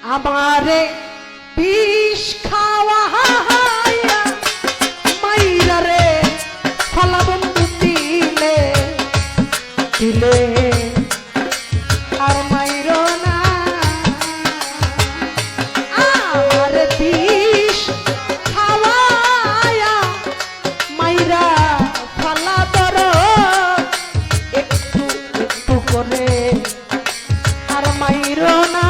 আমারে বিষ খাওয়াইয়া মাইরা রে ফলাবন্ধু দিলে দিলে আর মাইরো না আমারে বিষ খাওয়াইয়া মাইরা ফলা দর একটু একটু করে আর মাইরো না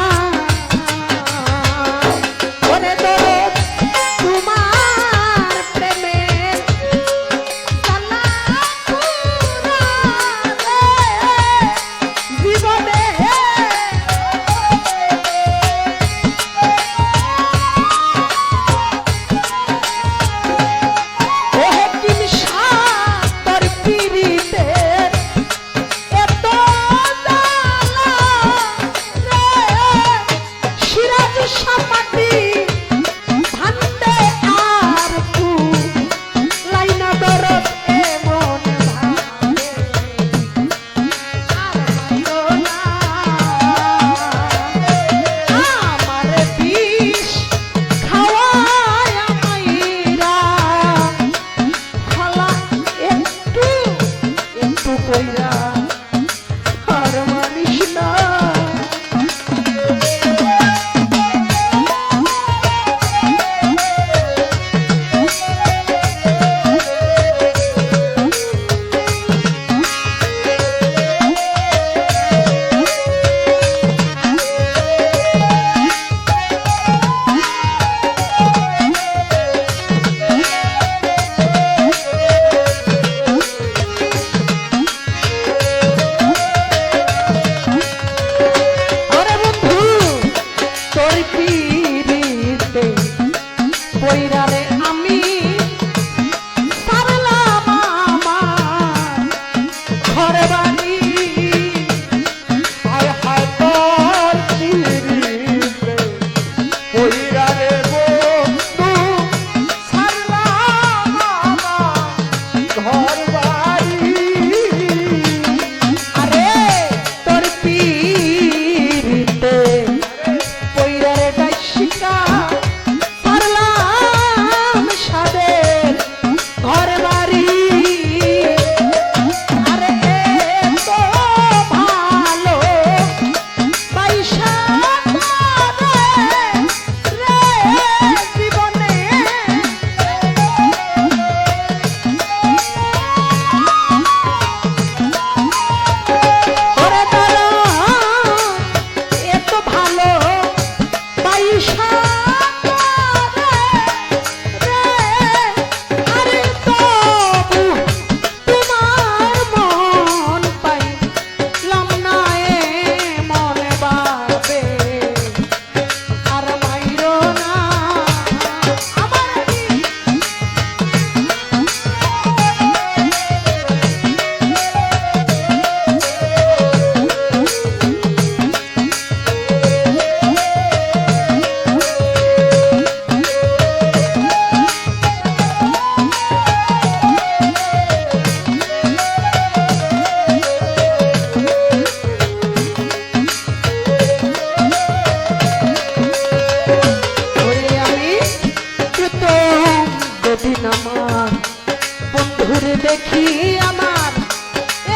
দেখি আমার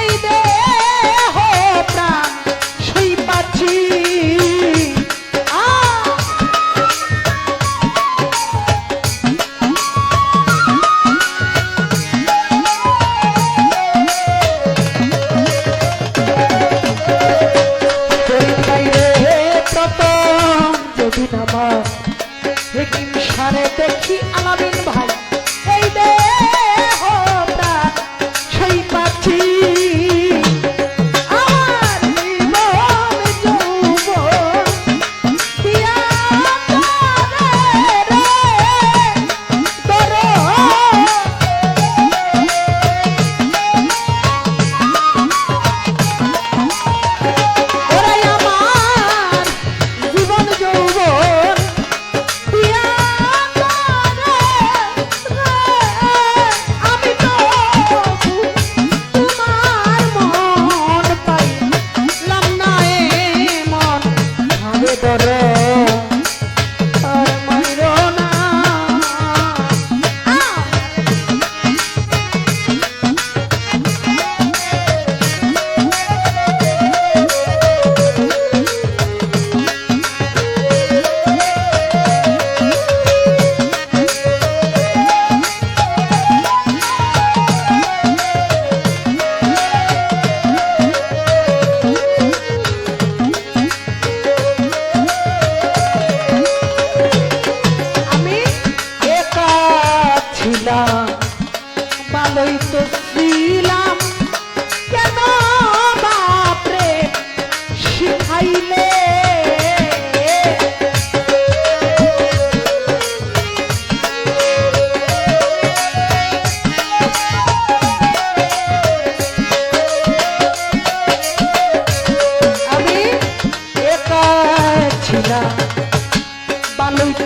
এই দেহ প্রাণ সই পাচ্ছি প্রথম যেদিন আমার সারে দেখি আলামিন ভাই এই দেহ প্রাণ সই পাচ্ছি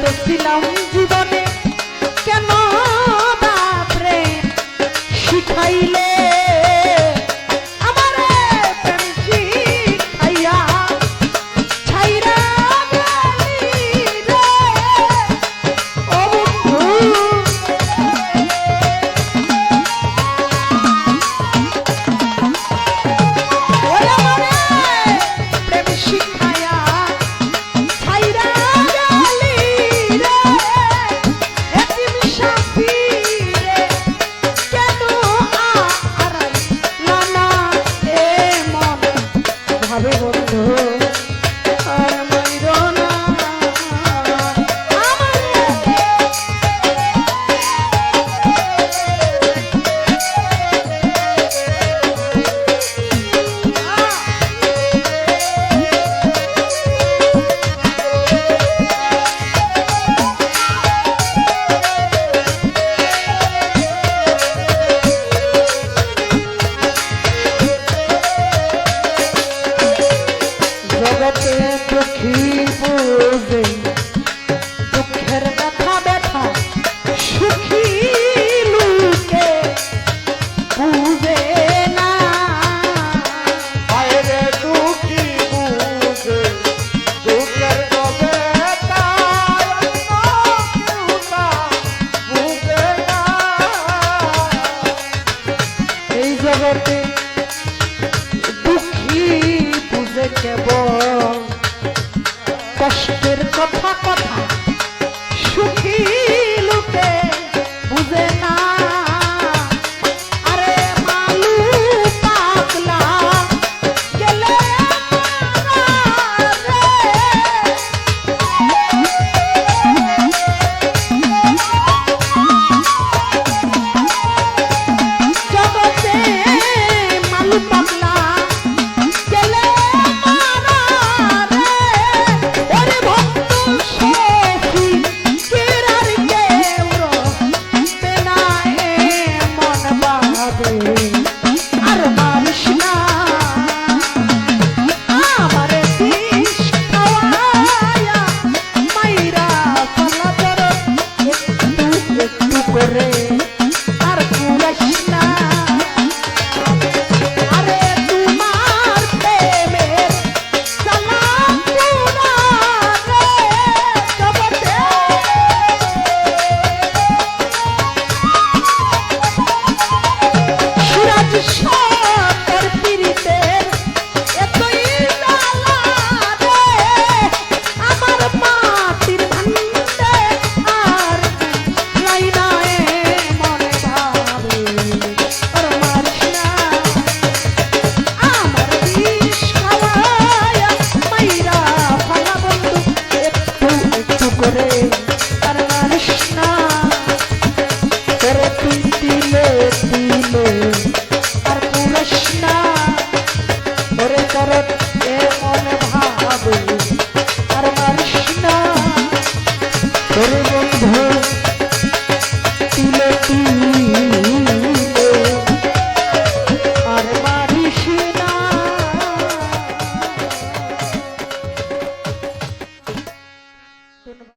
তো ছিলাম জীবনে কেন বাপরে শিখাইলে আমারে প্রেম শিখাইয়া ছাইরা গেলি রে ও বন্ধু ওরে আমারে প্রেম শিখাইয়া ছাইরা গেলি রে এতিম সাথী রে কেন আরাইলা না এ মন ভাবে বন্ধু আর মাইরো না জগতে দুঃখী বুঝে দুঃখের ব্যথা ব্যথা সুখী লোকে বুঝে না আরে দুঃখী বুঝে দুঃখের কবে বুঝে না এই জগতে দুঃখী বুঝে কেবল কষ্টের কথা কথা